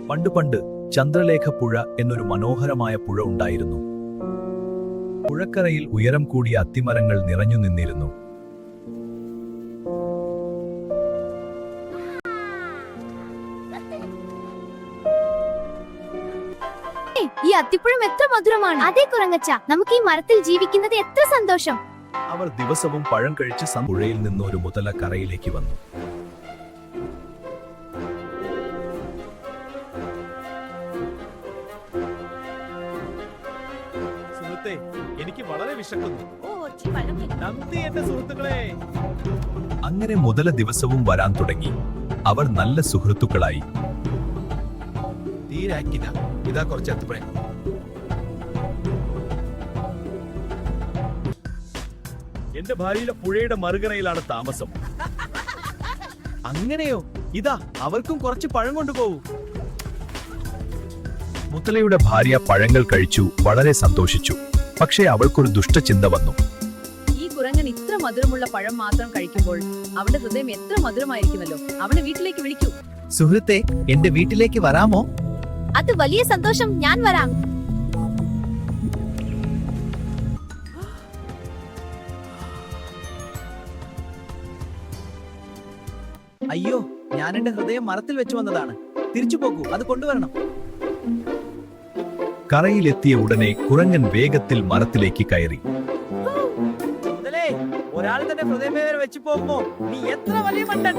പണ്ട് പണ്ട് ചന്ദ്രലേഖ പുഴ എന്നൊരു മനോഹരമായ പുഴ ഉണ്ടായിരുന്നു. പുഴക്കരയിൽ ഉയരം കൂടിയ അത്തിമരങ്ങൾ നിറഞ്ഞു നിന്നിരുന്നു. ഈ അത്തിപ്പഴം എത്ര മധുരമാണ്. അതേ കുരങ്ങച്ച, നമുക്ക് ഈ മരത്തിൽ ജീവിക്കുന്നത് എത്ര സന്തോഷം. അവർ ദിവസവും പഴം കഴിച്ച് പുഴയിൽ നിന്ന് ഒരു മുതല കരയിലേക്ക് വന്നു. സുഹൃത്തേ, എനിക്ക് വളരെ വിശക്കുന്നു. നന്ദി എന്റെ സുഹൃത്തുക്കളെ. അങ്ങനെ മുതല ദിവസവും വരാൻ തുടങ്ങി. അവർ നല്ല സുഹൃത്തുക്കളായി. തീരാക്കില്ല, ഇതാ കുറച്ച് അത്തിപ്പഴം. എന്റെ ഭാര്യയുടെ പുഴയുടെ മറുകരയിലാണ് താമസം. അങ്ങനെയോ? ഇതാ, അവർക്കും കുറച്ച് പഴം കൊണ്ടുപോകൂ. മുതലയുടെ ഭാര്യ പഴങ്ങൾ കഴിച്ചു വളരെ സന്തോഷിച്ചു. പക്ഷേ അവൾക്കൊരു ദുഷ്ടചിന്ത വന്നു. ഈ കുരങ്ങൻ ഇത്ര മധുരമുള്ള പഴം മാത്രം കഴിക്കുമ്പോൾ അവന്റെ ഹൃദയം എത്ര മധുരമായിരിക്കുമല്ലോ. അവനെ വീട്ടിലേക്ക് വിളിക്കൂ. സുഹൃത്തെ, എന്റെ വീട്ടിലേക്ക് വരാമോ? അത് വലിയ സന്തോഷം, ഞാൻ വരാം. അയ്യോ, ഞാൻ എന്റെ ഹൃദയം മരത്തിൽ വെച്ചു വന്നതാണ്. തിരിച്ചു പോകൂ, അത് കൊണ്ടുവരണം. കരയിലെത്തിയ ഉടനെ കുരങ്ങൻ വേഗത്തിൽ മരത്തിലേക്ക് കയറി. ഒരാൾ തന്റെ ഹൃദയം വെച്ച് പോകുമ്പോ നീ എത്ര വലിയ മണ്ടൻ.